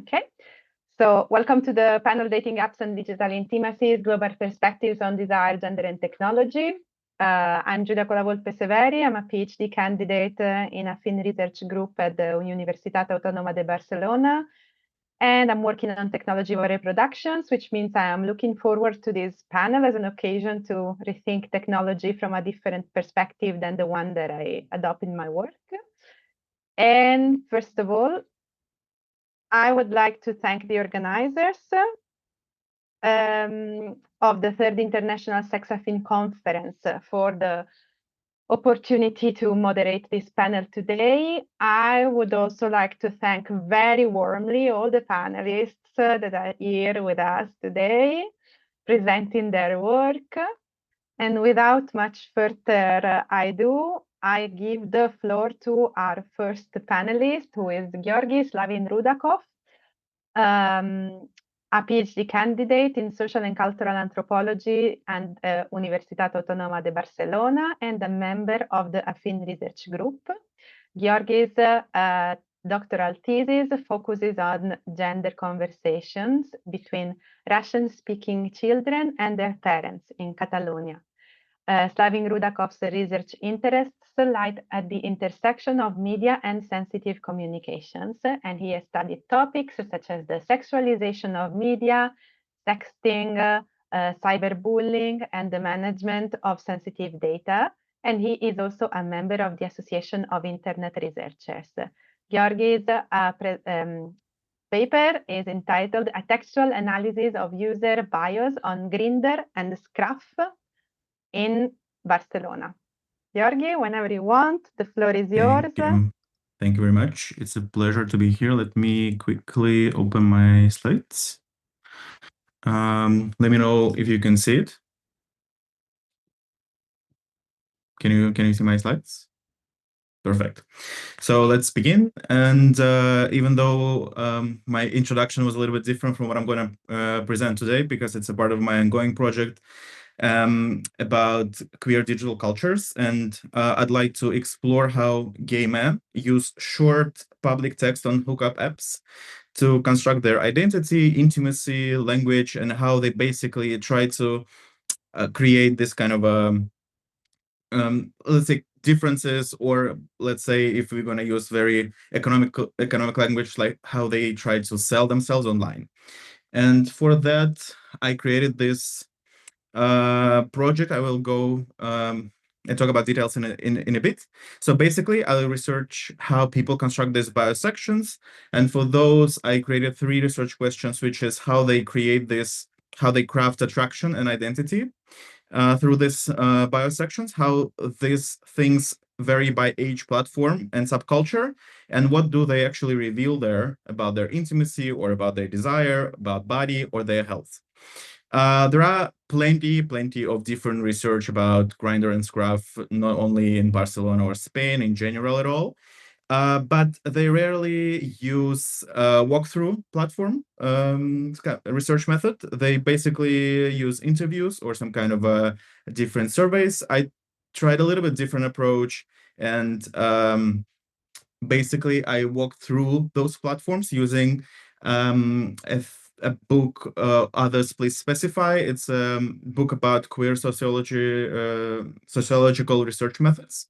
Okay, so welcome to the panel Dating Apps and Digital Intimacies, Global Perspectives on Desire, Gender and Technology. I'm Giulia Colavolpe Severi. I'm a PhD candidate in AFIN research group at the Universitat Autònoma de Barcelona. And I'm working on technology for reproductions, which means I am looking forward to this panel as an occasion to rethink technology from a different perspective than the one that I adopt in my work. And first of all, I would like to thank the organizers of the Third International Sex AFIN Conference for the opportunity to moderate this panel today. I would also like to thank very warmly all the panelists that are here with us today, presenting their work. And without much further ado, I give the floor to our first panelist, who is Georgy Slavin Rudakov, a PhD candidate in social and cultural anthropology and Universitat Autònoma de Barcelona, and a member of the AFIN research group. Georgy's doctoral thesis focuses on gender conversations between Russian-speaking children and their parents in Catalonia. Slavin Rudakov's research interests lie at the intersection of media and sensitive communications, and he has studied topics such as the sexualization of media, sexting, cyberbullying, and the management of sensitive data. And he is also a member of the Association of Internet Researchers. Georgy's paper is entitled A Textual Analysis of User Bios on Grindr and Scruff in Barcelona. Georgy, whenever you want, the floor is yours. Thank you very much. It's a pleasure to be here. Let me quickly open my slides. Let me know if you can see it. Can you see my slides? Perfect. So let's begin. And even though my introduction was a little bit different from what I'm going to present today, because it's a part of my ongoing project about queer digital cultures, and I'd like to explore how gay men use short public text on hookup apps to construct their identity, intimacy, language, and how they basically try to create this kind of let's say differences, or let's say if we're going to use very economic language, like how they try to sell themselves online. And for that, I created this project. I will go and talk about details in a bit. So basically, I'll research how people construct these biosections. And for those, I created 3 research questions, which is how they create this, how they craft attraction and identity through this biosections, how these things vary by age, platform, and subculture, and what do they actually reveal there about their intimacy or about their desire, about body or their health. There are plenty of different research about Grindr and Scruff, not only in Barcelona or Spain in general at all, but they rarely use walkthrough platform research method. They basically use interviews or some kind of different surveys. I tried a little bit different approach, and basically I walked through those platforms using a book, Others Please Specify. It's a book about queer sociology, sociological research methods.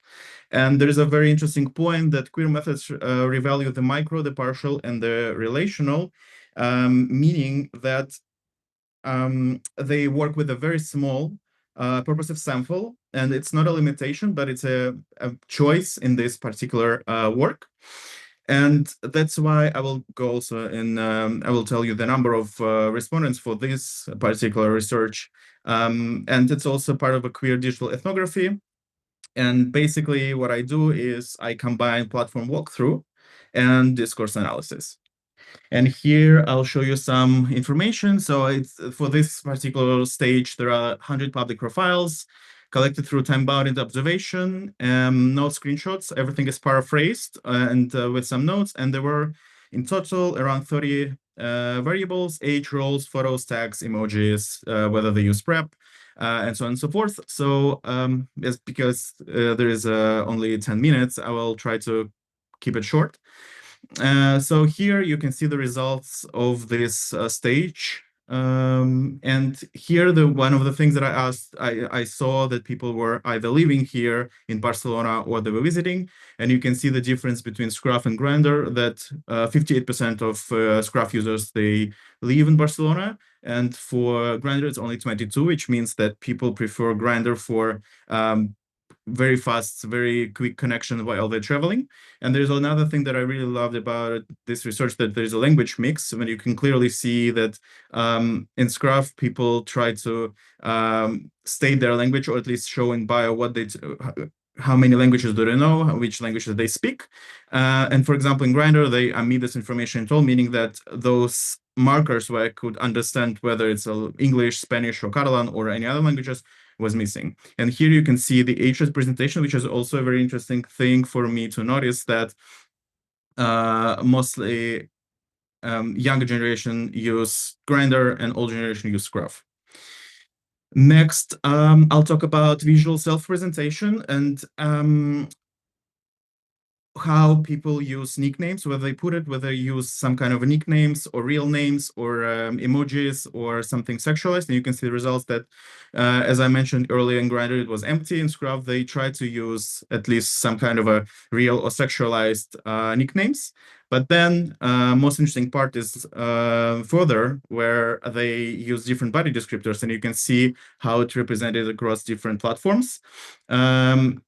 And there is a very interesting point that queer methods revalue the micro, the partial, and the relational, meaning that they work with a very small purposive sample, and it's not a limitation, but it's a choice in this particular work. And that's why I will go also in, I will tell you the number of respondents for this particular research. And it's also part of a queer digital ethnography. And basically what I do is I combine platform walkthrough and discourse analysis. And here I'll show you some information. So it's for this particular stage, there are 100 public profiles collected through time-bounded observation, no screenshots. Everything is paraphrased and with some notes. And there were in total around 30 variables: age, roles, photos, tags, emojis, whether they use PrEP, and so on and so forth. So because there is only 10 minutes, I will try to keep it short. So here you can see the results of this stage. And here, one of the things that I asked, I saw that people were either living here in Barcelona or they were visiting. And you can see the difference between Scruff and Grindr, that 58% of Scruff users, they live in Barcelona. And for Grindr, it's only 22, which means that people prefer Grindr for very fast, very quick connection while they're traveling. And there's another thing that I really loved about this research, that there's a language mix. When you can clearly see that in Scruff, people try to state their language, or at least show in bio what they how many languages do they know, which languages they speak. And for example, in Grindr, they omit this information at all, meaning that those markers where I could understand whether it's English, Spanish, or Catalan, or any other languages, was missing. And here you can see the age representation, which is also a very interesting thing for me to notice, that mostly younger generation use Grindr and old generation use Scruff. Next, I'll talk about visual self-presentation and how people use nicknames, whether they put it, whether they use some kind of nicknames or real names or emojis or something sexualized. And you can see the results that, as I mentioned earlier, in Grindr, it was empty. In Scruff, they tried to use at least some kind of a real or sexualized nicknames. But then most interesting part is further, where they use different body descriptors, and you can see how it's represented across different platforms,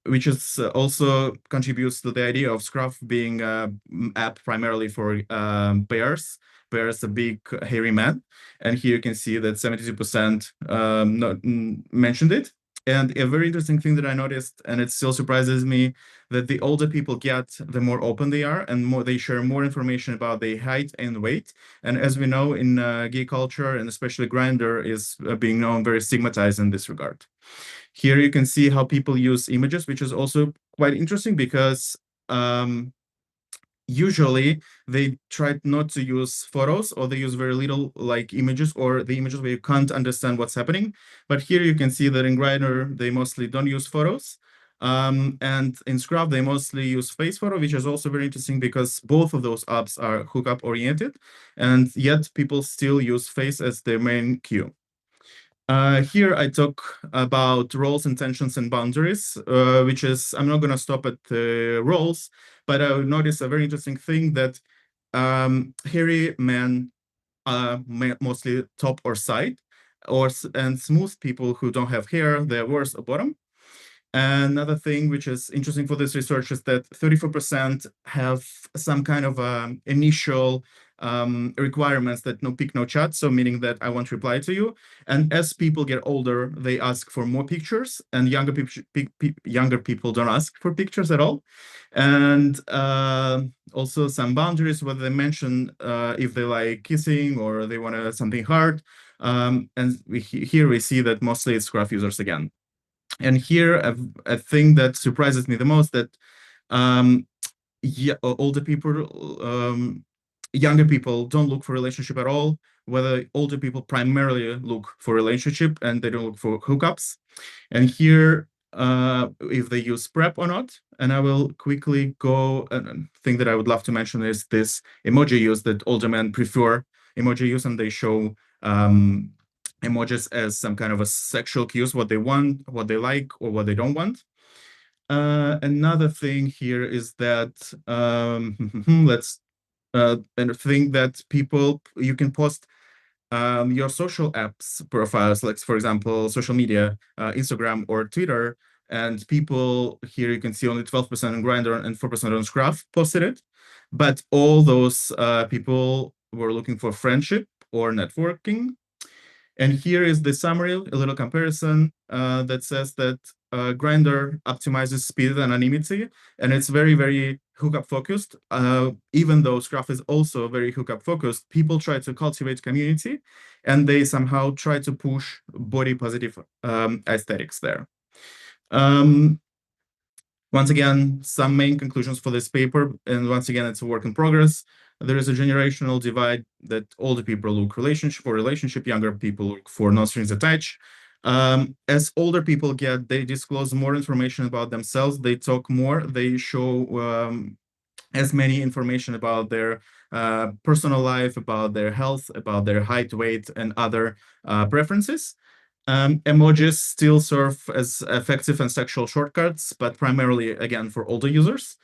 which is also contributes to the idea of Scruff being an app primarily for bears. Bears, a big hairy man. And here you can see that 72% mentioned it. And a very interesting thing that I noticed, and it still surprises me, that the older people get, the more open they are, and more they share more information about their height and weight. And as we know, in gay culture, and especially Grindr, is being known very stigmatized in this regard. Here you can see how people use images, which is also quite interesting, because usually they try not to use photos, or they use very little like images, or the images where you can't understand what's happening. But here you can see that in Grindr, they mostly don't use photos. And in Scruff, they mostly use face photo, which is also very interesting, because both of those apps are hookup oriented, and yet people still use face as their main cue. Here I talk about roles, intentions, and boundaries, which is, I'm not going to stop at the roles, but I noticed a very interesting thing, that hairy men are mostly top or side, and smooth people who don't have hair, they're worse or bottom. Another thing which is interesting for this research is that 34% have some kind of initial requirements, that no pic, no chat, so meaning that I won't reply to you. And as people get older, they ask for more pictures, and younger people don't ask for pictures at all. And also some boundaries, whether they mention if they like kissing or they want something hard. And here we see that mostly it's Scruff users again. And here, a thing that surprises me the most, that older people, younger people don't look for relationship at all, whether older people primarily look for relationship and they don't look for hookups. And here, if they use PrEP or not. And I will quickly go, a thing that I would love to mention is this emoji use, that older men prefer emoji use, and they show emojis as some kind of a sexual cues, what they want, what they like, or what they don't want. Another thing here is that and a thing that people, you can post your social apps profiles, like for example, social media, Instagram or Twitter, and people here, you can see only 12% on Grindr and 4% on Scruff posted it. But all those people were looking for friendship or networking. And here is the summary, a little comparison that says that Grindr optimizes speed and anonymity, and it's very, very hookup focused. Even though Scruff is also very hookup focused, people try to cultivate community, and they somehow try to push body positive aesthetics there. Once again, some main conclusions for this paper, and once again, it's a work in progress. There is a generational divide, that older people look for relationship, younger people look for no strings attached. As older people get, they disclose more information about themselves, they talk more, they show as many information about their personal life, about their health, about their height, weight, and other preferences. Emojis still serve as effective and sexual shortcuts, but primarily, again, for older users.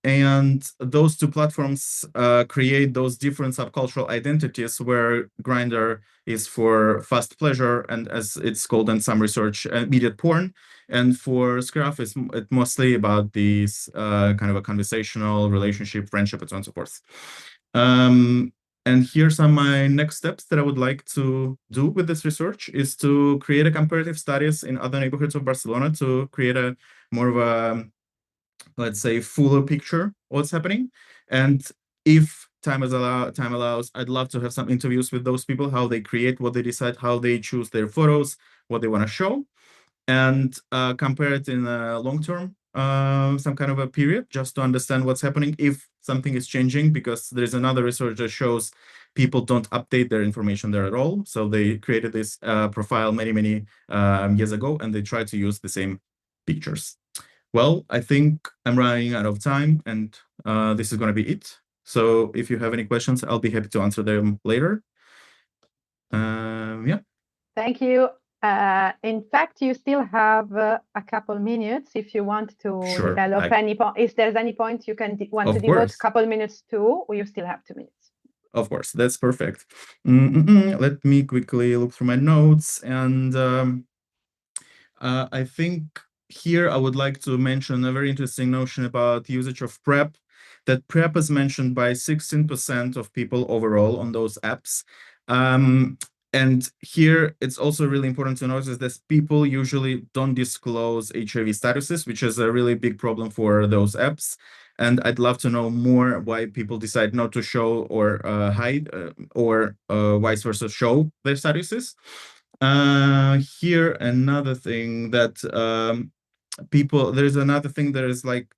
And those two platforms create those different subcultural identities, where Grindr is for fast pleasure, and as it's called in some research, immediate porn. And for Scruff, it's mostly about these kind of a conversational relationship, friendship, and so on and so forth. And here's some of my next steps that I would like to do with this research is to create a comparative studies in other neighborhoods of Barcelona to create a more of a, let's say, fuller picture of what's happening. And if time allows, I'd love to have some interviews with those people, how they create, what they decide, how they choose their photos, what they want to show, and compare it in a long term, some kind of a period, just to understand what's happening, if something is changing, because there's another research that shows people don't update their information there at all. So they created this profile many years ago, and they try to use the same pictures. Well, I think I'm running out of time, and this is going to be it. So if you have any questions, I'll be happy to answer them later. Yeah. Thank you. In fact, you still have a couple minutes if you want to develop any point. If there's any point you can want to devote a couple minutes to, or you still have 2 minutes. Of course, that's perfect. Let me quickly look through my notes. And I think here I would like to mention a very interesting notion about usage of PrEP, that PrEP is mentioned by 16% of people overall on those apps. And here, it's also really important to notice that people usually don't disclose HIV statuses, which is a really big problem for those apps. And I'd love to know more why people decide not to show or hide, or vice versa, show their statuses. Here, another thing that there's another thing that is like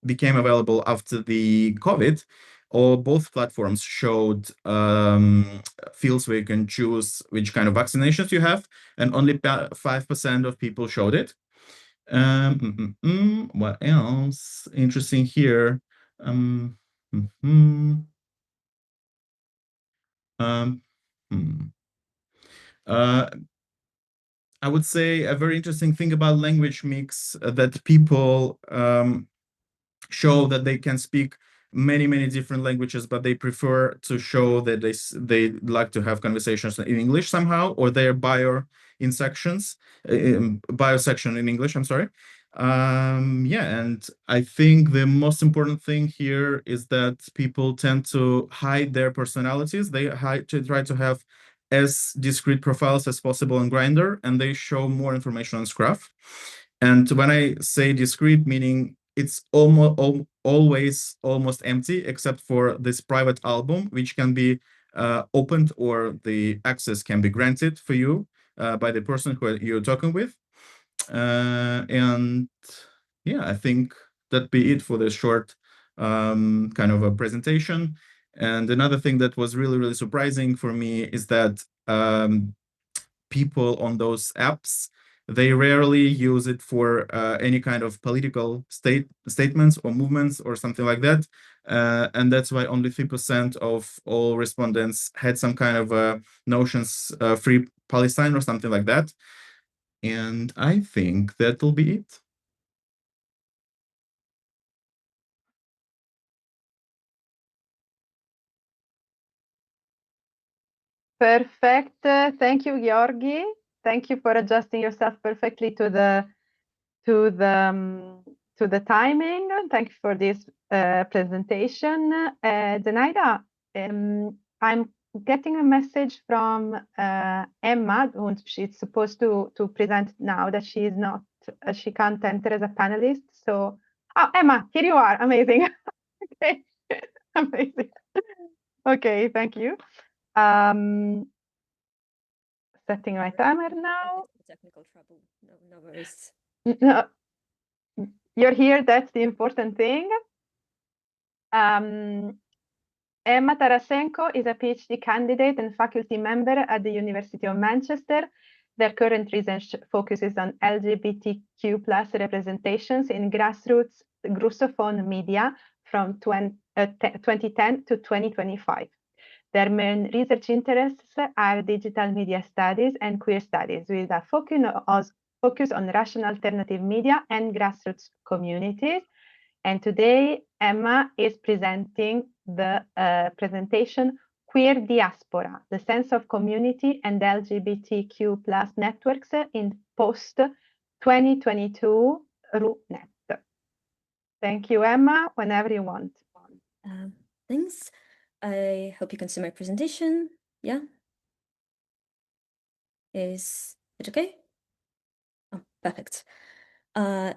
became available after the COVID, or both platforms showed fields where you can choose which kind of vaccinations you have, and only 5% of people showed it. What else interesting here? I would say a very interesting thing about language mix, that people show that they can speak many different languages, but they prefer to show that they like to have conversations in English somehow, or their bio section in English, I'm sorry. Yeah, and I think the most important thing here is that people tend to hide their personalities. They try to have as discrete profiles as possible on Grindr, and they show more information on Scruff. And when I say discrete, meaning it's always almost empty, except for this private album, which can be opened, or the access can be granted for you by the person who you're talking with. And yeah, I think that'd be it for this short kind of a presentation. And another thing that was really surprising for me is that people on those apps, they rarely use it for any kind of political statements or movements or something like that. And that's why only 3% of all respondents had some kind of notions, free Palestine or something like that. And I think that'll be it. Perfect. Thank you, Georgy. Thank you for adjusting yourself perfectly to the timing. Thank you for this presentation. Zenaida, I'm getting a message from Emma, who she's supposed to present now, that she is not, she can't enter as a panelist. So, oh, Emma, here you are. Amazing. Okay, amazing. Okay, thank you. Setting my timer now. Technical trouble. No worries. No, you're here. That's the important thing. Emma Tarasenko is a PhD candidate and faculty member at the University of Manchester. Their current research focuses on LGBTQ+ representations in grassroots Russophone media from 2010 to 2025. Their main research interests are digital media studies and queer studies, with a focus on Russian alternative media and grassroots communities. And today, Emma is presenting the presentation Queer Diaspora, the sense of community and LGBTQ+ networks in post-2022 RUNet. Thank you, Emma, whenever you want. Thanks. I hope you can see my presentation. Yeah? Is it okay? Oh, perfect.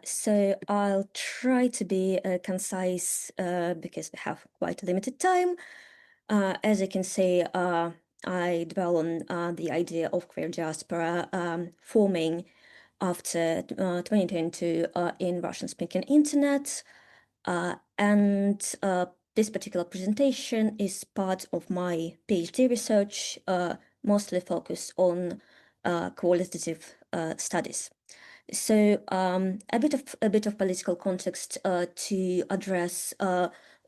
So I'll try to be concise because we have quite a limited time. As you can see, I dwell on the idea of queer diaspora forming after 2022 in Russian-speaking internet. And this particular presentation is part of my PhD research, mostly focused on qualitative studies. So a bit of political context to address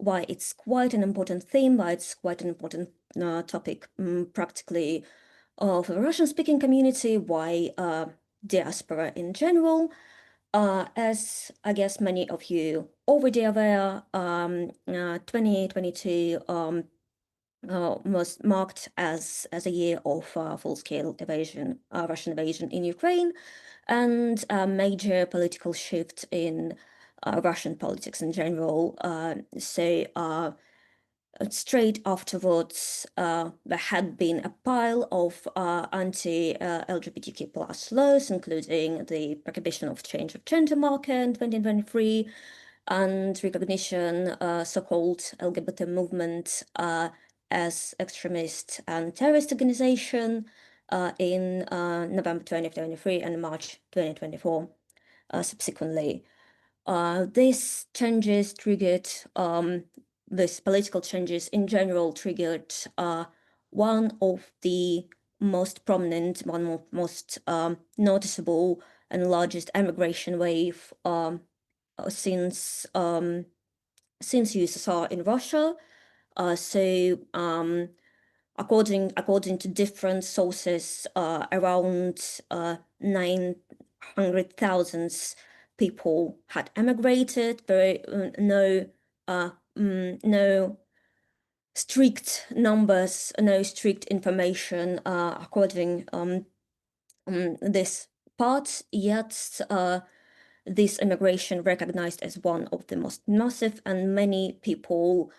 why it's quite an important theme, why it's quite an important topic practically for the Russian-speaking community, why diaspora in general. As I guess many of you already aware, 2022 was marked as a year of full-scale Russian invasion in Ukraine, and a major political shift in Russian politics in general. So straight afterwards, there had been a pile of anti-LGBTQ+ laws, including the prohibition of change of gender marker in 2023, and recognition so-called LGBT movement as extremist and terrorist organization in November 2023 and March 2024 subsequently. These changes triggered, these political changes in general triggered one of the most prominent, one of most noticeable and largest emigration wave since USSR in Russia. So according to different sources, around 900,000 people had emigrated. There are no strict numbers, no strict information according this part, yet this immigration recognized as one of the most massive, and many people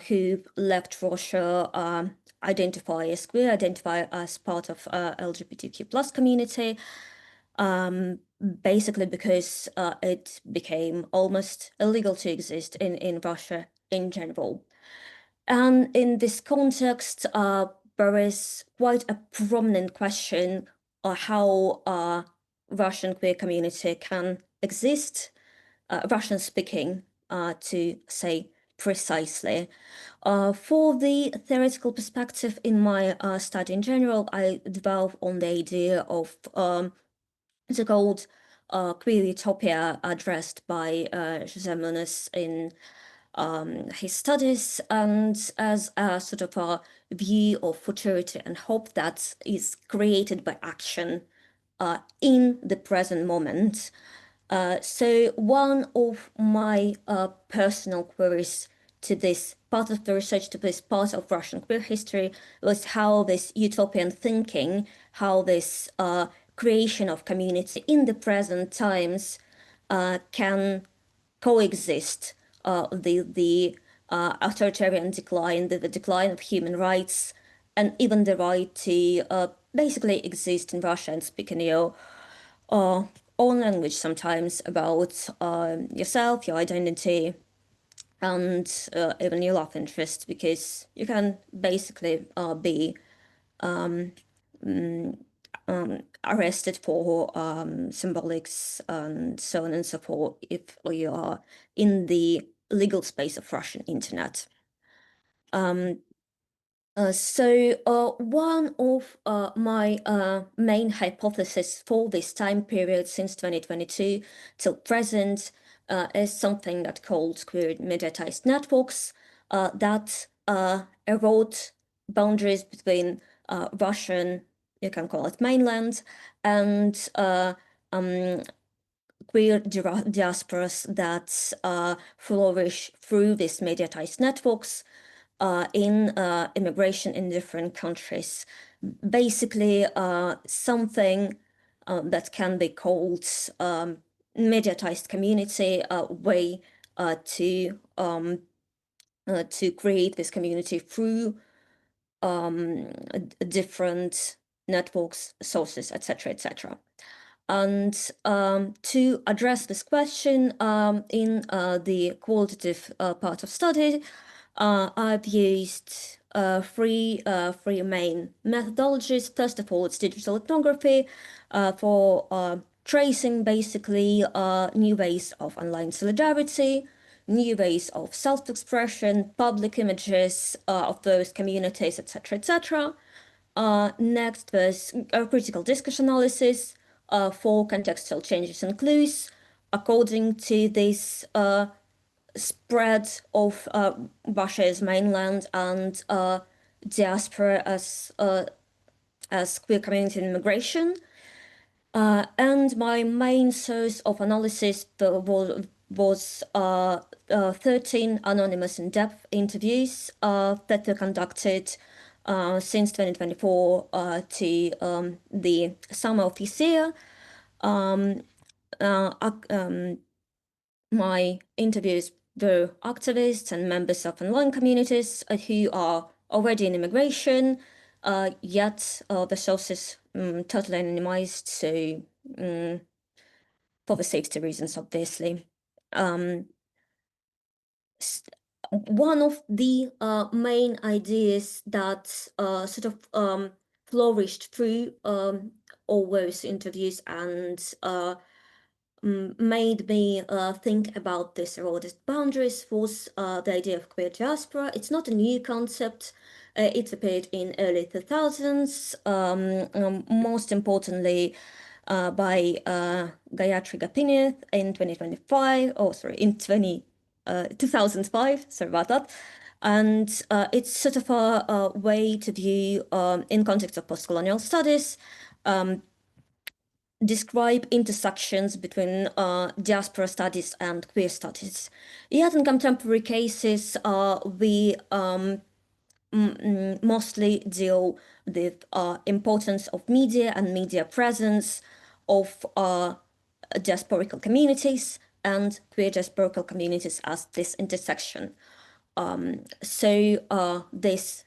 who left Russia identify as queer, identify as part of LGBTQ+ community, basically because it became almost illegal to exist in Russia in general. And in this context, there is quite a prominent question how Russian queer community can exist, Russian-speaking, to say precisely. For the theoretical perspective in my study in general, I dwell on the idea of the called queer utopia addressed by José Muniz in his studies, and as a sort of a view of futurity and hope that is created by action in the present moment. So one of my personal queries to this part of the research, to this part of Russian queer history, was how this utopian thinking, how this creation of community in the present times can coexist the authoritarian decline, the decline of human rights, and even the right to basically exist in Russia and speak in your own language sometimes about yourself, your identity, and even your love interest, because you can basically be arrested for symbolics and so on and so forth if you are in the legal space of Russian internet. One of my main hypotheses for this time period since 2022 till present is something that called queer mediatized networks that erode boundaries between Russian, you can call it mainland, and queer diasporas that flourish through these mediatized networks in immigration in different countries. Basically, something that can be called mediatized community, a way to create this community through different networks, sources, etc., etc. And to address this question in the qualitative part of study, I've used three main methodologies. First of all, it's digital ethnography for tracing basically new ways of online solidarity, new ways of self-expression, public images of those communities, etc., etc. Next was critical discourse analysis for contextual changes and clues according to this spread of Russia's mainland and diaspora as queer community and immigration. And my main source of analysis was 13 anonymous in-depth interviews that were conducted since 2024 to the summer of this year. My interviews were activists and members of online communities who are already in immigration, yet the sources totally anonymized, so for the safety reasons, obviously. One of the main ideas that sort of flourished through all those interviews and made me think about this eroded boundaries was the idea of queer diaspora. It's not a new concept. It appeared in early 2000s, most importantly by Gayatri Gopinath in 2005, sorry about that. And it's sort of a way to view, in context of post-colonial studies, describe intersections between diaspora studies and queer studies. Yet in contemporary cases, we mostly deal with importance of media and media presence of diasporical communities and queer diasporical communities as this intersection. So this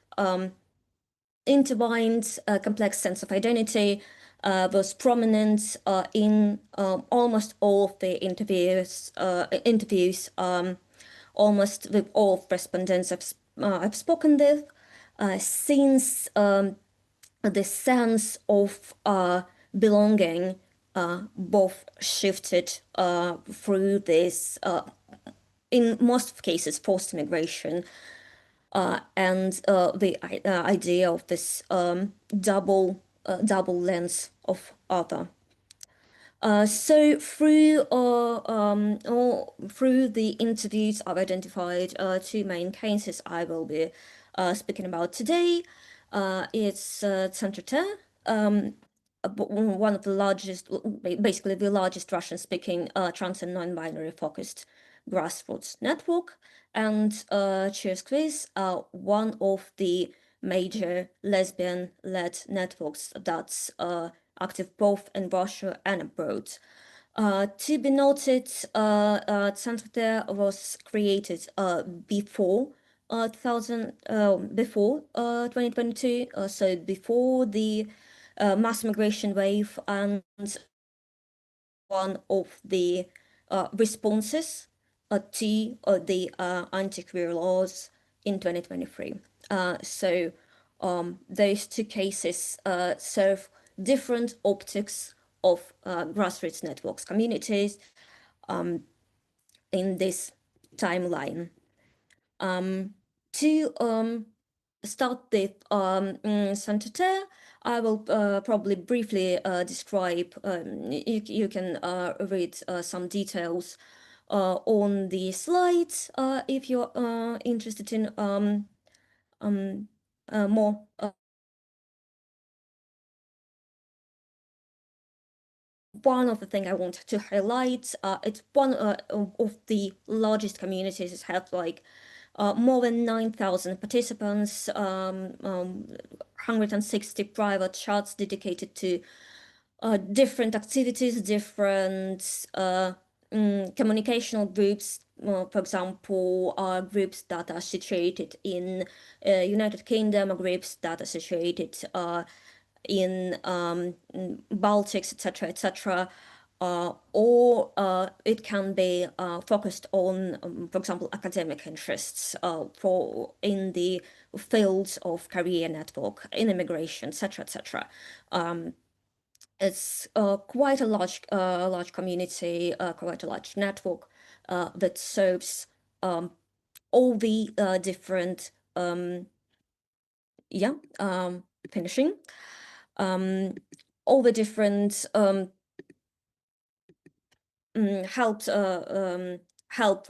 intertwined complex sense of identity was prominent in almost all of the interviews, almost with all of respondents I've spoken with, since the sense of belonging both shifted through this, in most cases, forced immigration, and the idea of this double lens of other. So through the interviews, I've identified two main cases I will be speaking about today. It's Centre, one of the largest, basically the largest Russian-speaking trans and non-binary focused grassroots network, and Cheers Quiz, one of the major lesbian-led networks that's active both in Russia and abroad. To be noted, Centre was created before 2022, so before the mass migration wave, and one of the responses to the anti-queer laws in 2023. So those two cases serve different optics of grassroots networks, communities in this timeline. To start with Saint-Terre. I will probably briefly describe, you can read some details on the slides if you're interested in more. One of the things I want to highlight, it's one of the largest communities. It has like more than 9,000 participants, 160 private chats dedicated to different activities, different communicational groups. For example, groups that are situated in United Kingdom, or groups that are situated in Baltics, etc., or it can be focused on, for example, academic interests in the fields of career network, in immigration, etc. It's quite a large community, quite a large network that serves all the different finishing all the different help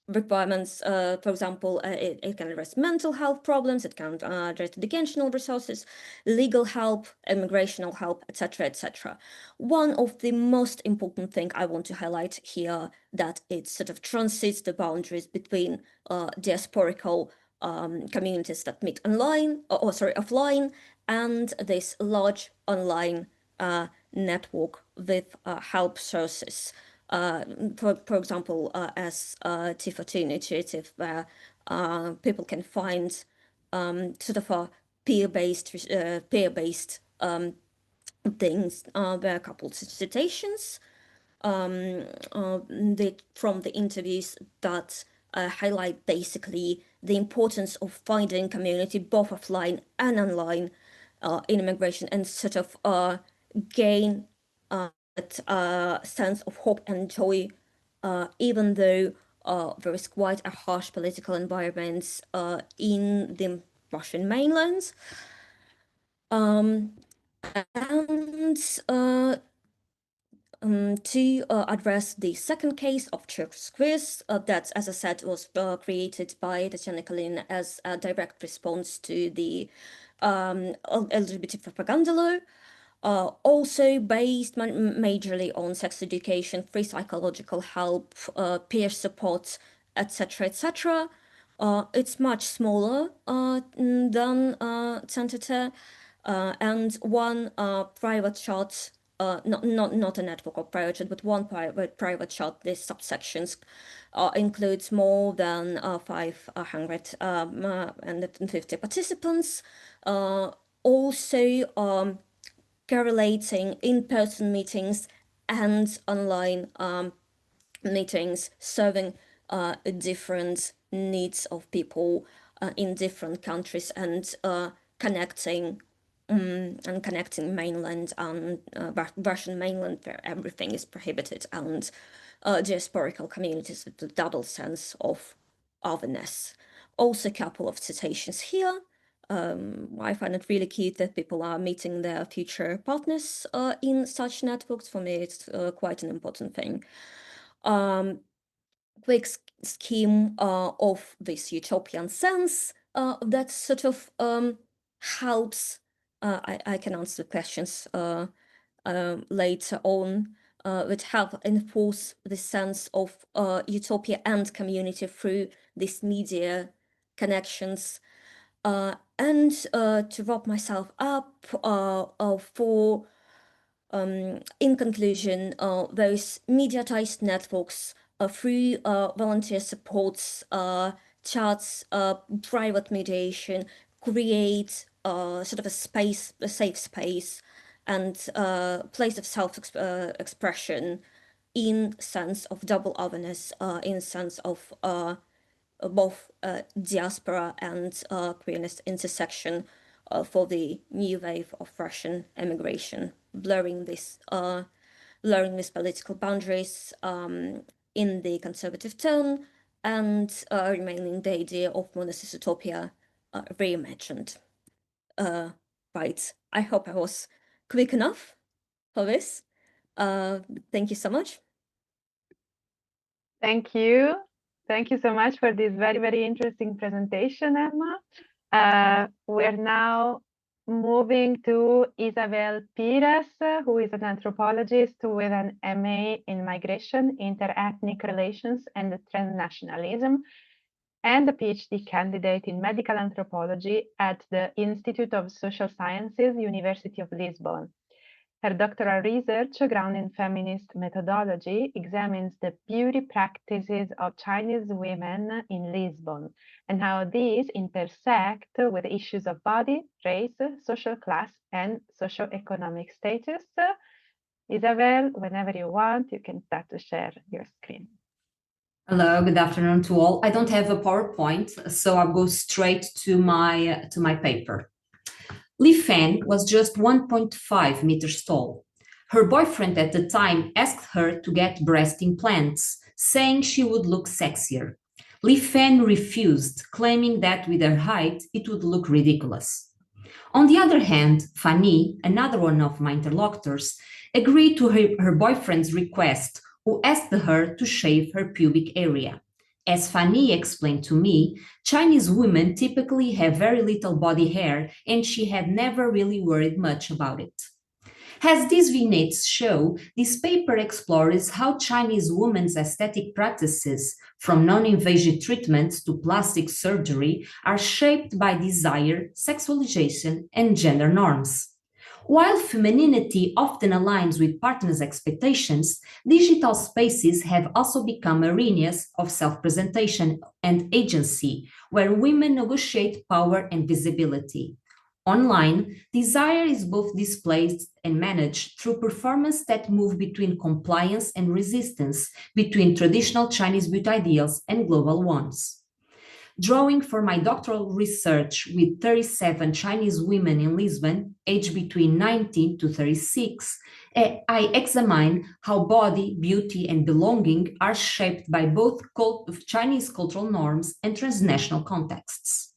requirements. For example, it can address mental health problems, it can address educational resources, legal help, immigrational help, etc. One of the most important thing I want to highlight here, that it sort of transcends the boundaries between diasporical communities that meet online, offline, and this large online network with help sources. For example, as T14 initiative, where people can find sort of a peer-based things. There are a couple of citations from the interviews that highlight basically the importance of finding community both offline and online in immigration, and sort of gain that sense of hope and joy, even though there is quite a harsh political environment in the Russian mainland. To address the second case of Church Quiz, that, as I said, was created by Tatiana Kalin as a direct response to the LGBT propaganda law. Also based majorly on sex education, free psychological help, peer support, etc. It's much smaller than Saint-Terre, and one private chat, not a network of private chat, but one private chat. These subsections includes more than 550 participants. Also correlating in-person meetings and online meetings, serving different needs of people in different countries, and connecting mainland and Russian mainland, where everything is prohibited, and diasporical communities with a double sense of otherness. Also, a couple of citations here. I find it really cute that people are meeting their future partners in such networks. For me, it's quite an important thing. Quick scheme of this utopian sense that sort of helps. I can answer the questions later on, that help enforce the sense of utopia and community through these media connections. And to wrap myself up, in conclusion, those mediatized networks through volunteer supports, chats, private mediation, create sort of a safe space, and place of self-expression in sense of double otherness, in sense of both diaspora and queerness intersection for the new wave of Russian emigration, blurring these political boundaries in the conservative tone, and remaining the idea of monocis utopia reimagined. Right, I hope I was quick enough for this. Thank you so much. Thank you. Thank you so much for this very, very interesting presentation, Emma. We're now moving to Isabel Pires, who is an anthropologist with an MA in migration, interethnic relations, and transnationalism, and a PhD candidate in medical anthropology at the Institute of Social Sciences, University of Lisbon. Her doctoral research, grounded in feminist methodology, examines the beauty practices of Chinese women in Lisbon and how these intersect with issues of body, race, social class, and socioeconomic status. Isabel, whenever you want, you can start to share your screen. Hello, good afternoon to all. I don't have a PowerPoint, so I'll go straight to my paper. Li Fan was just 1.5 meters tall. Her boyfriend at the time asked her to get breast implants, saying she would look sexier. Li Fan refused, claiming that with her height, it would look ridiculous. On the other hand, Fanny, another one of my interlocutors, agreed to her boyfriend's request, who asked her to shave her pubic area. As Fanny explained to me, Chinese women typically have very little body hair, and she had never really worried much about it. As these vignettes show, this paper explores how Chinese women's aesthetic practices, from non-invasive treatments to plastic surgery, are shaped by desire, sexualization, and gender norms. While femininity often aligns with partners' expectations, digital spaces have also become arenas of self-presentation and agency, where women negotiate power and visibility. Online, desire is both displayed and managed through performances that move between compliance and resistance, between traditional Chinese beauty ideals and global ones. Drawing for my doctoral research with 37 Chinese women in Lisbon, aged between 19 to 36, I examine how body, beauty, and belonging are shaped by both Chinese cultural norms and transnational contexts.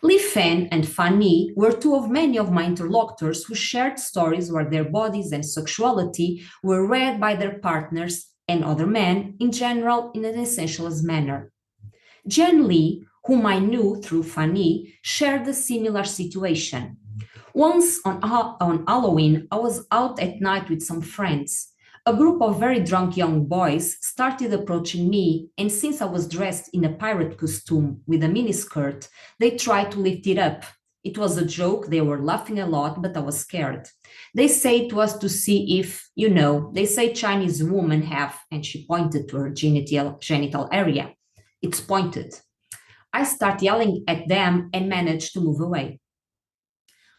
Li Fan and Fanny were two of many of my interlocutors who shared stories where their bodies and sexuality were read by their partners and other men, in general, in an essentialist manner. Jen Li, whom I knew through Fanny, shared a similar situation. Once on Halloween, I was out at night with some friends. A group of very drunk young boys started approaching me, and since I was dressed in a pirate costume with a miniskirt, they tried to lift it up. It was a joke, they were laughing a lot, but I was scared. They say it was to see if, they say Chinese women have, and she pointed to her genital area. It's pointed. I start yelling at them and manage to move away.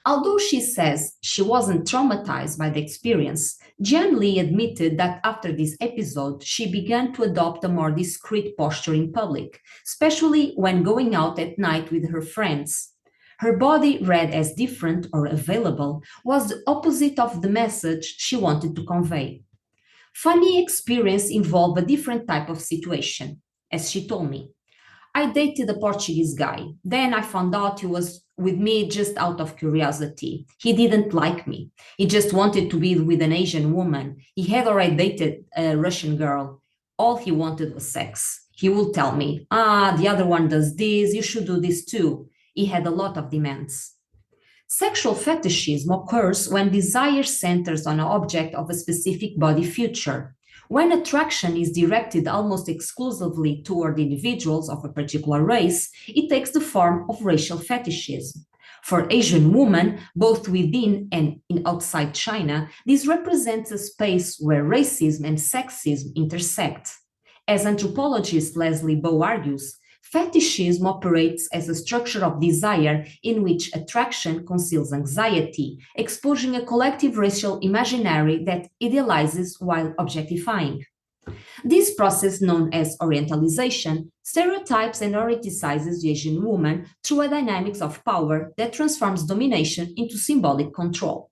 Although she says she wasn't traumatized by the experience, Jen Li admitted that after this episode, she began to adopt a more discreet posture in public, especially when going out at night with her friends. Her body, read as different or available, was the opposite of the message she wanted to convey. Fanny's experience involved a different type of situation, as she told me. I dated a Portuguese guy. Then I found out he was with me just out of curiosity. He didn't like me. He just wanted to be with an Asian woman. He had already dated a Russian girl. All he wanted was sex. He would tell me, the other one does this, you should do this too. He had a lot of demands. Sexual fetishism occurs when desire centers on an object of a specific body feature. When attraction is directed almost exclusively toward individuals of a particular race, it takes the form of racial fetishism. For Asian women, both within and outside China, this represents a space where racism and sexism intersect. As anthropologist Leslie Bow argues, fetishism operates as a structure of desire in which attraction conceals anxiety, exposing a collective racial imaginary that idealizes while objectifying. This process, known as orientalization, stereotypes and eroticizes the Asian woman through a dynamics of power that transforms domination into symbolic control.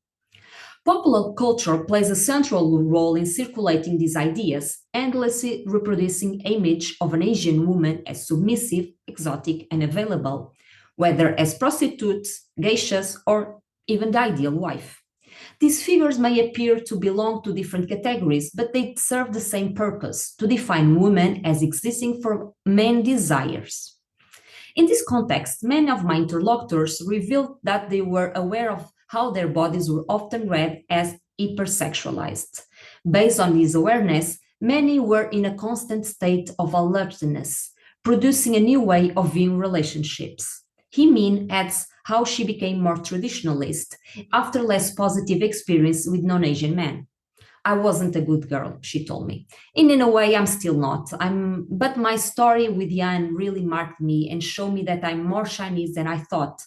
Popular culture plays a central role in circulating these ideas, endlessly reproducing image of an Asian woman as submissive, exotic, and available, whether as prostitutes, geishas, or even the ideal wife. These figures may appear to belong to different categories, but they serve the same purpose, to define women as existing for men's desires. In this context, many of my interlocutors revealed that they were aware of how their bodies were often read as hypersexualized. Based on this awareness, many were in a constant state of alertness, producing a new way of viewing relationships. He adds how she became more traditionalist after less positive experience with non-Asian men. I wasn't a good girl, she told me. And in a way, I'm still not. But my story with Jan really marked me and showed me that I'm more Chinese than I thought.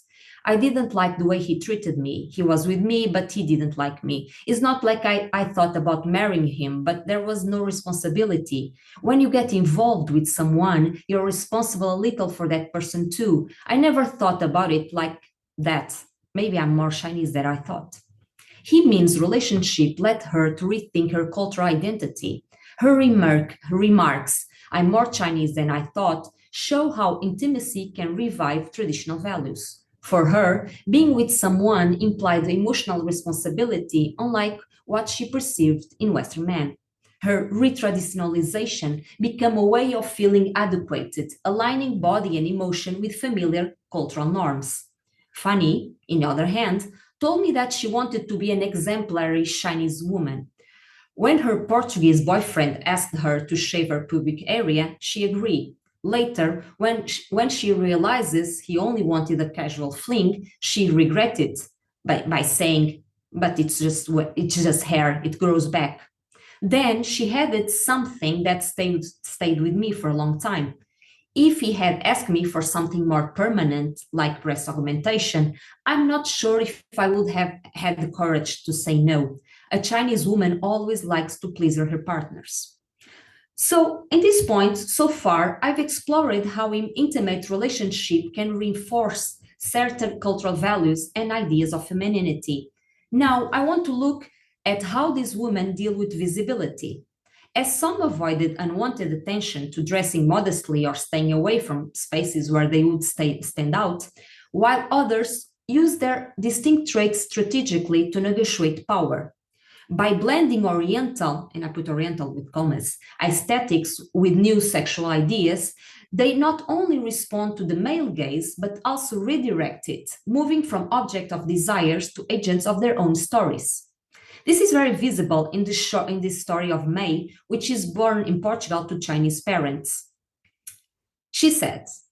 I didn't like the way he treated me. He was with me, but he didn't like me. It's not like I thought about marrying him, but there was no responsibility. When you get involved with someone, you're responsible a little for that person too. I never thought about it like that. Maybe I'm more Chinese than I thought. He-Min's relationship led her to rethink her cultural identity. Her remarks, I'm more Chinese than I thought, show how intimacy can revive traditional values. For her, being with someone implied emotional responsibility, unlike what she perceived in Western men. Her retraditionalization became a way of feeling adequated, aligning body and emotion with familiar cultural norms. Fanny, on the other hand, told me that she wanted to be an exemplary Chinese woman. When her Portuguese boyfriend asked her to shave her pubic area, she agreed. Later, when she realizes he only wanted a casual fling, she regretted by saying, but it's just hair, it grows back. Then she added something that stayed with me for a long time. If he had asked me for something more permanent, like breast augmentation, I'm not sure if I would have had the courage to say no. A Chinese woman always likes to please her partners. So, in this point, so far, I've explored how an intimate relationship can reinforce certain cultural values and ideas of femininity. Now, I want to look at how these women deal with visibility. As some avoided unwanted attention to dressing modestly or staying away from spaces where they would stand out, while others use their distinct traits strategically to negotiate power. By blending Oriental, and I put Oriental with commas, aesthetics with new sexual ideas, they not only respond to the male gaze, but also redirect it, moving from object of desires to agents of their own stories. This is very visible in this story of May, which is born in Portugal to Chinese parents. She says,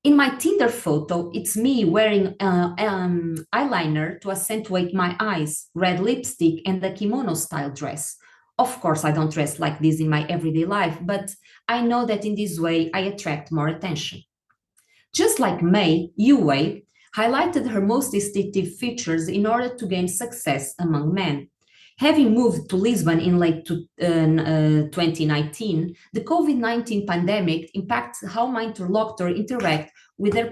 in my Tinder photo, it's me wearing eyeliner to accentuate my eyes, red lipstick, and the kimono-style dress. Of course, I don't dress like this in my everyday life, but I know that in this way, I attract more attention. Just like May, Yue highlighted her most distinctive features in order to gain success among men. Having moved to Lisbon in late 2019, the COVID-19 pandemic impacts how my interlocutor interact with their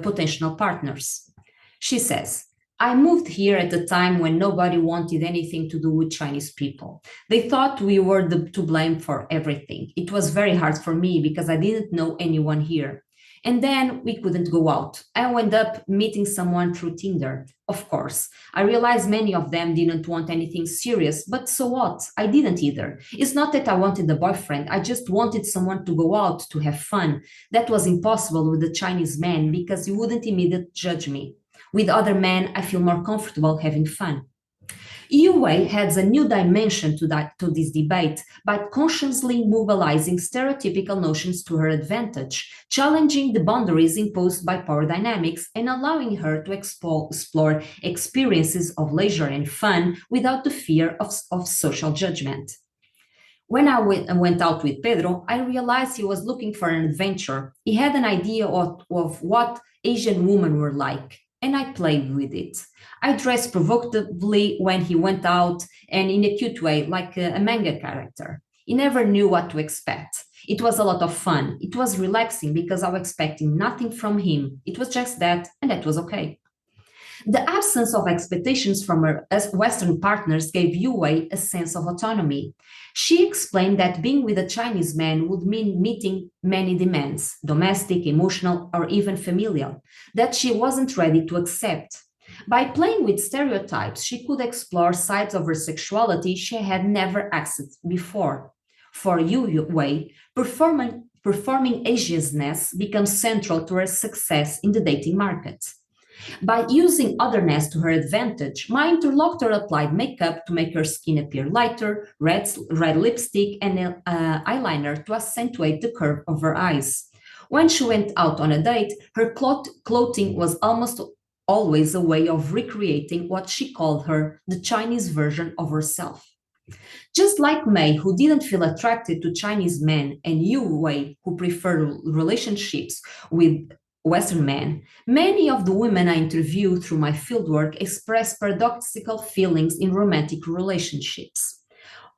potential partners. She says, I moved here at a time when nobody wanted anything to do with Chinese people. They thought we were to blame for everything. It was very hard for me because I didn't know anyone here. And then we couldn't go out. I wound up meeting someone through Tinder. Of course, I realized many of them didn't want anything serious, but so what? I didn't either. It's not that I wanted a boyfriend. I just wanted someone to go out to have fun. That was impossible with the Chinese man because he wouldn't immediately judge me. With other men, I feel more comfortable having fun. Yue adds a new dimension to this debate by consciously mobilizing stereotypical notions to her advantage, challenging the boundaries imposed by power dynamics and allowing her to explore experiences of leisure and fun without the fear of social judgment. When I went out with Pedro, I realized he was looking for an adventure. He had an idea of what Asian women were like, and I played with it. I dressed provocatively when he went out and in a cute way, like a manga character. He never knew what to expect. It was a lot of fun. It was relaxing because I was expecting nothing from him. It was just that, and that was okay. The absence of expectations from her Western partners gave Yu Wei a sense of autonomy. She explained that being with a Chinese man would mean meeting many demands, domestic, emotional, or even familial, that she wasn't ready to accept. By playing with stereotypes, she could explore sides of her sexuality she had never accessed before. For Yu Wei, performing Asianness becomes central to her success in the dating market. By using otherness to her advantage, my interlocutor applied makeup to make her skin appear lighter, red lipstick, and eyeliner to accentuate the curve of her eyes. When she went out on a date, her clothing was almost always a way of recreating what she called the Chinese version of herself. Just like May, who didn't feel attracted to Chinese men, and Yu Wei, who preferred relationships with Western men, many of the women I interviewed through my fieldwork express paradoxical feelings in romantic relationships.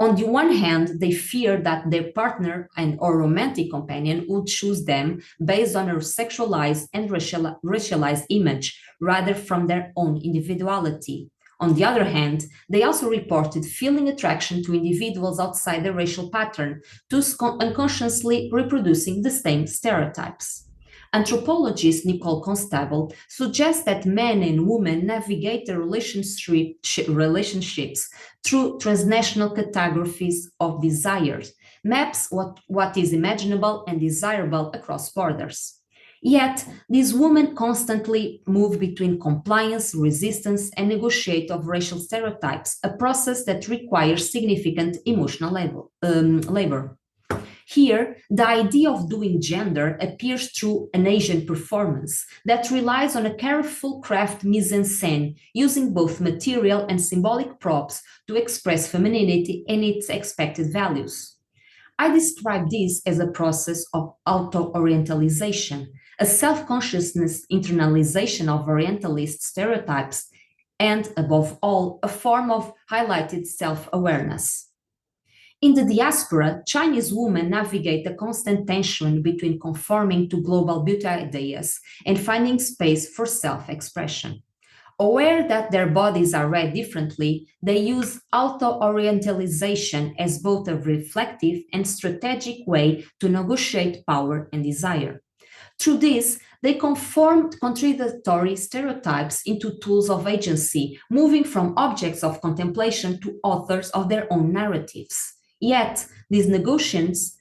On the one hand, they fear that their partner or romantic companion would choose them based on their sexualized and racialized image rather from their own individuality. On the other hand, they also reported feeling attraction to individuals outside their racial pattern, thus unconsciously reproducing the same stereotypes. Anthropologist Nicole Constable suggests that men and women navigate their relationships through transnational categories of desires, maps what is imaginable and desirable across borders. Yet, these women constantly move between compliance, resistance, and negotiate of racial stereotypes, a process that requires significant emotional labor. Here, the idea of doing gender appears through an Asian performance that relies on a careful craft mise-en-scène, using both material and symbolic props to express femininity and its expected values. I describe this as a process of auto-orientalization, a self-consciousness internalization of Orientalist stereotypes, and, above all, a form of highlighted self-awareness. In the diaspora, Chinese women navigate a constant tension between conforming to global beauty ideas and finding space for self-expression. Aware that their bodies are read differently, they use auto-orientalization as both a reflective and strategic way to negotiate power and desire. Through this, they conform contradictory stereotypes into tools of agency, moving from objects of contemplation to authors of their own narratives. Yet, these negotiations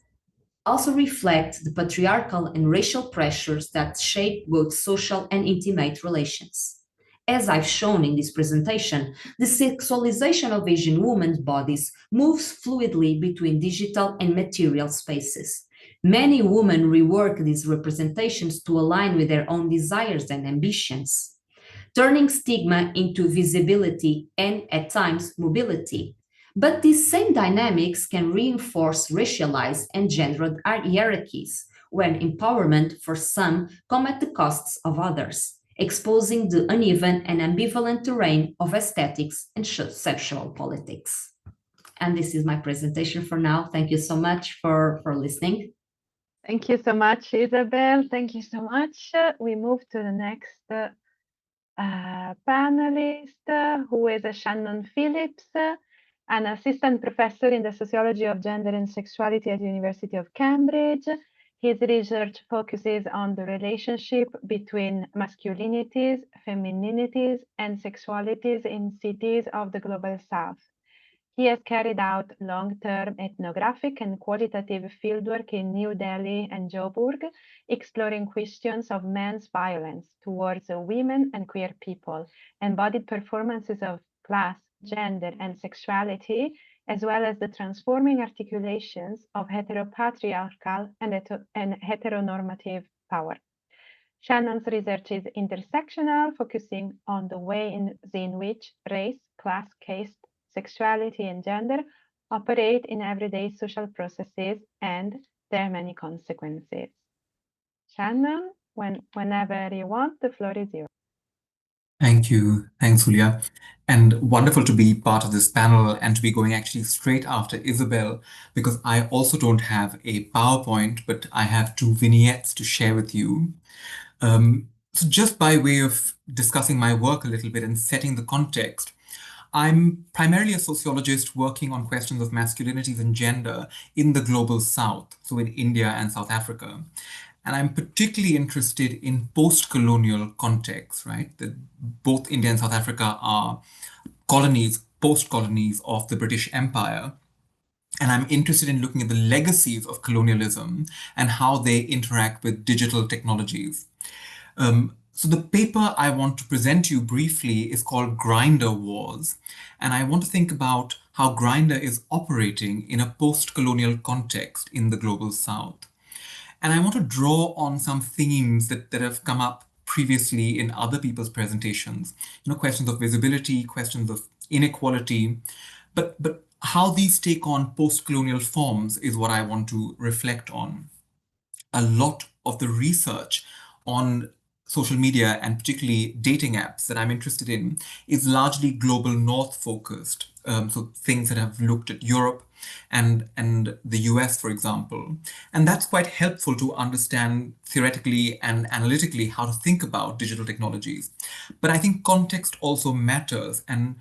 also reflect the patriarchal and racial pressures that shape both social and intimate relations. As I've shown in this presentation, the sexualization of Asian women's bodies moves fluidly between digital and material spaces. Many women rework these representations to align with their own desires and ambitions, turning stigma into visibility and, at times, mobility. But these same dynamics can reinforce racialized and gendered hierarchies, when empowerment for some come at the costs of others, exposing the uneven and ambivalent terrain of aesthetics and sexual politics. And this is my presentation for now. Thank you so much for listening. Thank you so much, Isabel. Thank you so much. We move to the next panelist, who is Shannon Philip, an assistant professor in the sociology of gender and sexuality at the University of Cambridge. His research focuses on the relationship between masculinities, femininities, and sexualities in cities of the Global South. He has carried out long-term ethnographic and qualitative fieldwork in New Delhi and Joburg, exploring questions of men's violence towards women and queer people, embodied performances of class, gender, and sexuality, as well as the transforming articulations of heteropatriarchal and heteronormative power. Shannon's research is intersectional, focusing on the way in which race, class, caste, sexuality, and gender operate in everyday social processes and their many consequences. Shannon, whenever you want, the floor is yours. Thank you. Thanks, Julia. And wonderful to be part of this panel and to be going actually straight after Isabel, because I also don't have a PowerPoint, but I have two vignettes to share with you. So just by way of discussing my work a little bit and setting the context, I'm primarily a sociologist working on questions of masculinities and gender in the global south, so in India and South Africa. And I'm particularly interested in post-colonial contexts, right? That both India and South Africa are colonies, post-colonies of the British Empire. And I'm interested in looking at the legacies of colonialism and how they interact with digital technologies. So the paper I want to present to you briefly is called Grindr Wars. And I want to think about how Grindr is operating in a post-colonial context in the global south. And I want to draw on some themes that have come up previously in other people's presentations, questions of visibility, questions of inequality, but how these take on post-colonial forms is what I want to reflect on. A lot of the research on social media and particularly dating apps that I'm interested in is largely global north focused. So things that have looked at Europe and the US, for example. And that's quite helpful to understand theoretically and analytically how to think about digital technologies. But I think context also matters. And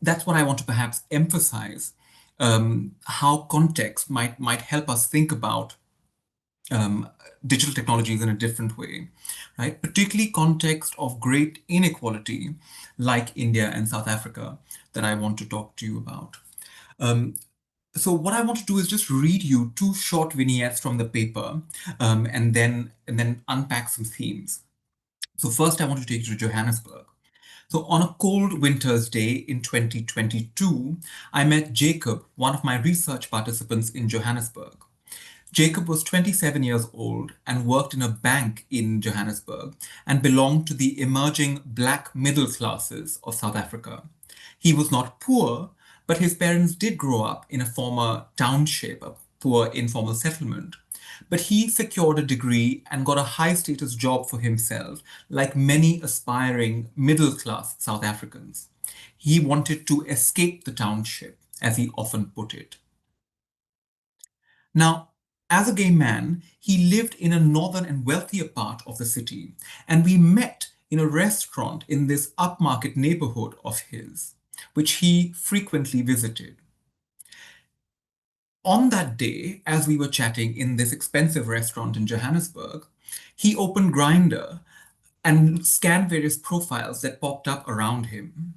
that's what I want to perhaps emphasize, how context might help us think about digital technologies in a different way, right? Particularly context of great inequality like India and South Africa that I want to talk to you about. So what I want to do is just read you two short vignettes from the paper and then unpack some themes. So first I want to take you to Johannesburg. So on a cold winter's day in 2022, I met Jacob, one of my research participants in Johannesburg. Jacob was 27 years old and worked in a bank in Johannesburg and belonged to the emerging black middle classes of South Africa. He was not poor, but his parents did grow up in a former township, a poor informal settlement. But he secured a degree and got a high-status job for himself, like many aspiring middle-class South Africans. He wanted to escape the township, as he often put it. Now, as a gay man, he lived in a northern and wealthier part of the city, and we met in a restaurant in this upmarket neighborhood of his, which he frequently visited. On that day, as we were chatting in this expensive restaurant in Johannesburg, he opened Grindr and scanned various profiles that popped up around him.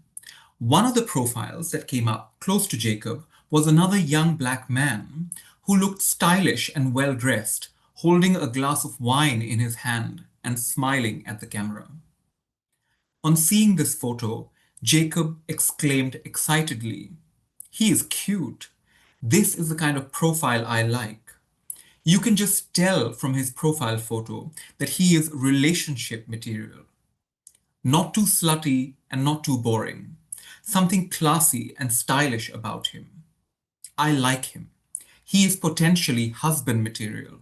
One of the profiles that came up close to Jacob was another young black man who looked stylish and well-dressed, holding a glass of wine in his hand and smiling at the camera. On seeing this photo, Jacob exclaimed excitedly, "He is cute. This is the kind of profile I like." You can just tell from his profile photo that he is relationship material. Not too slutty and not too boring. Something classy and stylish about him. I like him. He is potentially husband material,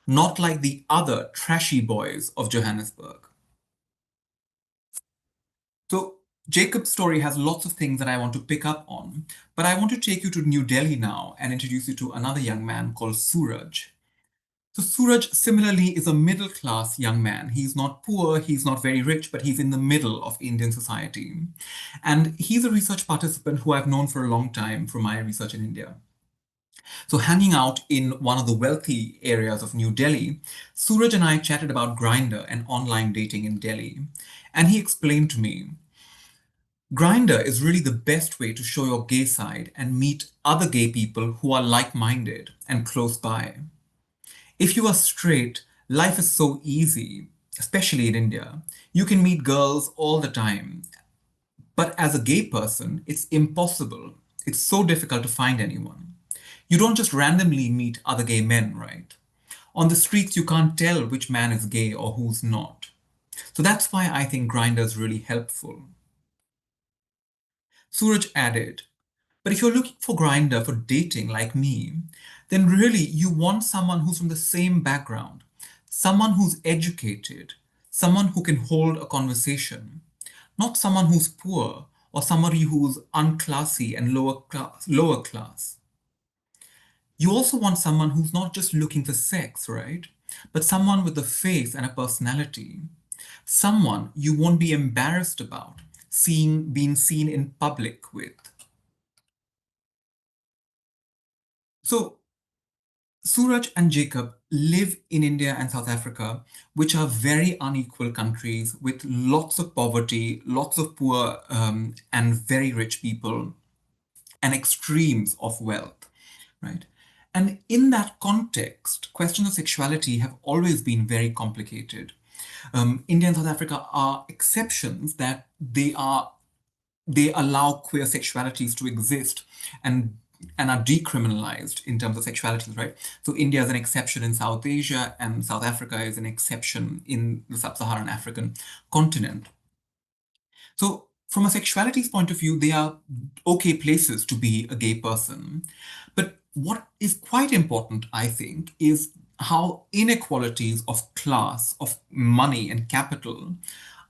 not like the other trashy boys of Johannesburg. So Jacob's story has lots of things that I want to pick up on, but I want to take you to New Delhi now and introduce you to another young man called Suraj. So Suraj similarly is a middle-class young man. He's not poor, he's not very rich, but he's in the middle of Indian society. And he's a research participant who I've known for a long time from my research in India. So hanging out in one of the wealthy areas of New Delhi, Suraj and I chatted about Grindr and online dating in Delhi. And he explained to me, Grindr is really the best way to show your gay side and meet other gay people who are like-minded and close by. If you are straight, life is so easy, especially in India. You can meet girls all the time. But as a gay person, it's impossible. It's so difficult to find anyone. You don't just randomly meet other gay men, right? On the streets, you can't tell which man is gay or who's not. So that's why I think Grindr is really helpful. Suraj added, but if you're looking for Grindr for dating like me, then really you want someone who's from the same background, someone who's educated, someone who can hold a conversation, not someone who's poor or somebody who's unclassy and lower class. You also want someone who's not just looking for sex, right? But someone with a face and a personality. someone you won't be embarrassed about being seen in public with. So Suraj and Jacob live in India and South Africa, which are very unequal countries with lots of poverty, lots of poor and very rich people, and extremes of wealth, right? And in that context, questions of sexuality have always been very complicated. India and South Africa are exceptions that they allow queer sexualities to exist and are decriminalized in terms of sexualities, right? So India is an exception in South Asia, and South Africa is an exception in the sub-Saharan African continent. So from a sexualities point of view, they are okay places to be a gay person. But what is quite important, I think, is how inequalities of class, of money and capital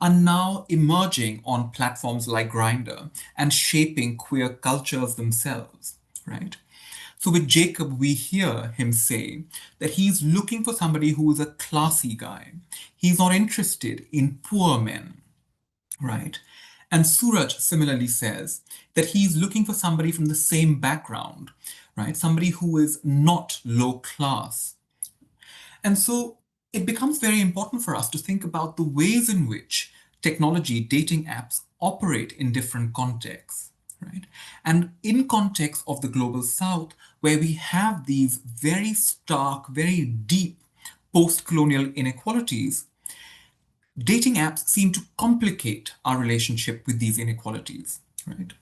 are now emerging on platforms like Grindr and shaping queer cultures themselves, right? So with Jacob, we hear him say that he's looking for somebody who is a classy guy. He's not interested in poor men, right? And Suraj similarly says that he's looking for somebody from the same background, right? Somebody who is not low class. And so it becomes very important for us to think about the ways in which technology, dating apps operate in different contexts, right? And in context of the global South, where we have these very stark, very deep post-colonial inequalities, dating apps seem to complicate our relationship with these inequalities, right?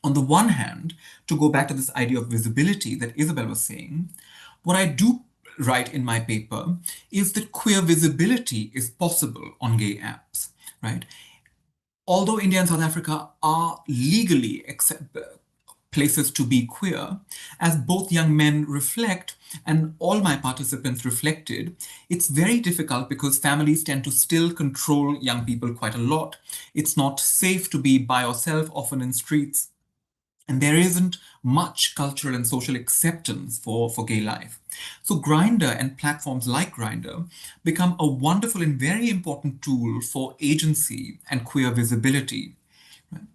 On the one hand, to go back to this idea of visibility that Isabel was saying, what I do write in my paper is that queer visibility is possible on gay apps, right? Although India and South Africa are legally places to be queer, as both young men reflect, and all my participants reflected, it's very difficult because families tend to still control young people quite a lot. It's not safe to be by yourself, often in streets. And there isn't much cultural and social acceptance for gay life. So Grindr and platforms like Grindr become a wonderful and very important tool for agency and queer visibility. Right?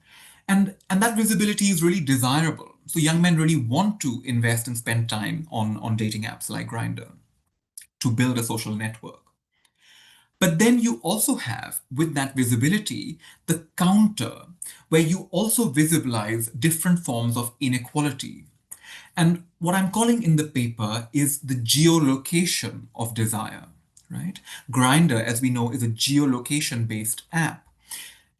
And that visibility is really desirable. So young men really want to invest and spend time on dating apps like Grindr to build a social network. But then you also have, with that visibility, the counter, where you also visibilize different forms of inequality. And what I'm calling in the paper is the geolocation of desire, right? Grindr, as we know, is a geolocation-based app.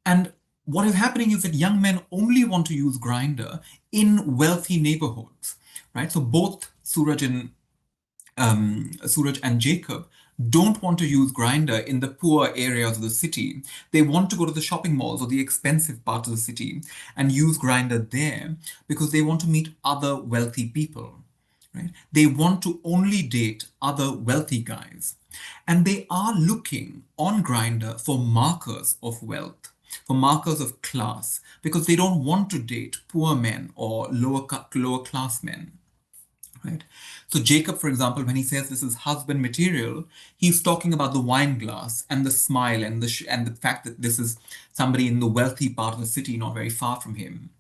And what is happening is that young men only want to use Grindr in wealthy neighborhoods, right? So both Suraj and Jacob don't want to use Grindr in the poor areas of the city. They want to go to the shopping malls or the expensive parts of the city and use Grindr there because they want to meet other wealthy people, right? They want to only date other wealthy guys. And they are looking on Grindr for markers of wealth, for markers of class, because they don't want to date poor men or lower class men. Right? So Jacob, for example, when he says this is husband material, he's talking about the wine glass and the smile and the fact that this is somebody in the wealthy part of the city, not very far from him.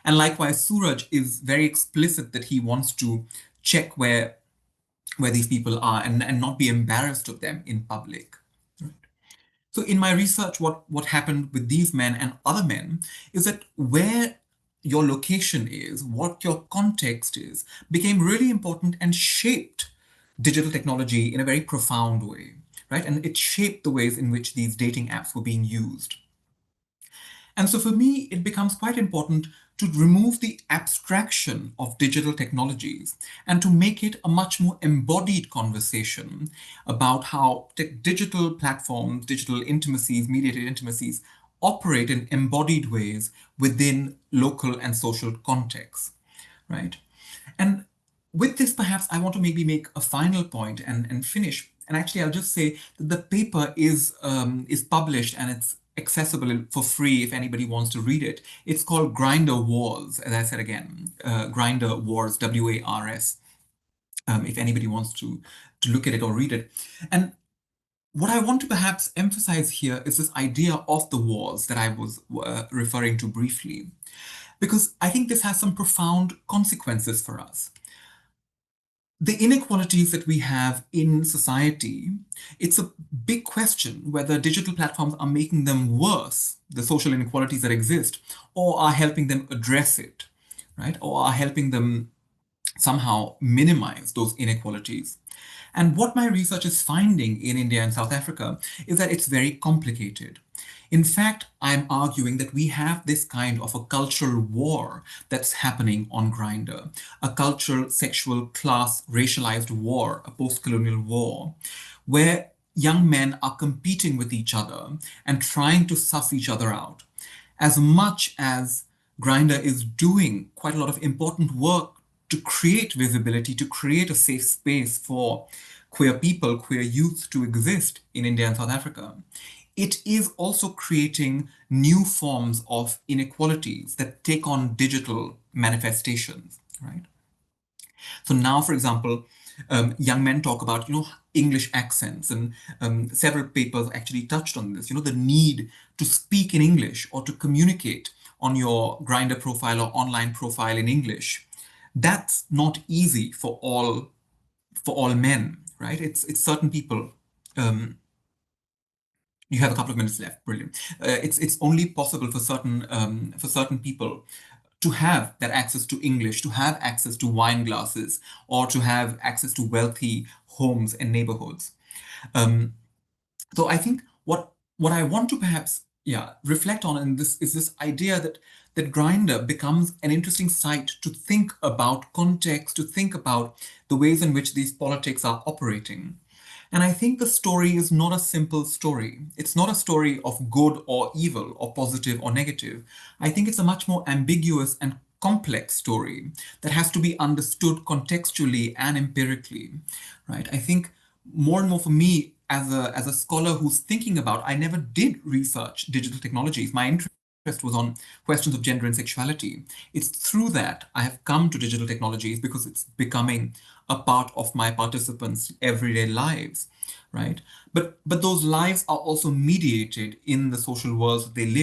And likewise, Suraj is very explicit that he wants to check where these people are and not be embarrassed of them in public. Right? So in my research, what happened with these men and other men is that where your location is, what your context is, became really important and shaped digital technology in a very profound way, right? And it shaped the ways in which these dating apps were being used. And so for me, it becomes quite important to remove the abstraction of digital technologies and to make it a much more embodied conversation about how digital platforms, digital intimacies, mediated intimacies operate in embodied ways within local and social contexts, right? And with this, perhaps I want to maybe make a final point and finish. And actually, I'll just say that the paper is published and it's accessible for free if anybody wants to read it. It's called Grindr Wars, as I said again, Grindr Wars, W-A-R-S, if anybody wants to look at it or read it. And what I want to perhaps emphasize here is this idea of the wars that I was referring to briefly, because I think this has some profound consequences for us. The inequalities that we have in society, it's a big question whether digital platforms are making them worse, the social inequalities that exist, or are helping them address it, right? Or are helping them somehow minimize those inequalities. And what my research is finding in India and South Africa is that it's very complicated. In fact, I'm arguing that we have this kind of a cultural war that's happening on Grindr, a cultural, sexual, class, racialized war, a post-colonial war, where young men are competing with each other and trying to suss each other out. As much as Grindr is doing quite a lot of important work to create visibility, to create a safe space for queer people, queer youth to exist in India and South Africa, it is also creating new forms of inequalities that take on digital manifestations, right? So now, for example, young men talk about, English accents, and several papers actually touched on this, the need to speak in English or to communicate on your Grindr profile or online profile in English. That's not easy for all men, right? It's certain people. You have a couple of minutes left. Brilliant. It's only possible for certain people to have that access to English, to have access to wine glasses, or to have access to wealthy homes and neighborhoods. So I think what I want to perhaps reflect on in this is this idea that Grindr becomes an interesting site to think about context, to think about the ways in which these politics are operating. And I think the story is not a simple story. It's not a story of good or evil or positive or negative. I think it's a much more ambiguous and complex story that has to be understood contextually and empirically, right? I think more and more for me as a scholar who's thinking about, I never did research digital technologies. My interest was on questions of gender and sexuality. It's through that I have come to digital technologies because it's becoming a part of my participants' everyday lives, right? But those lives are also mediated in the social worlds they live in.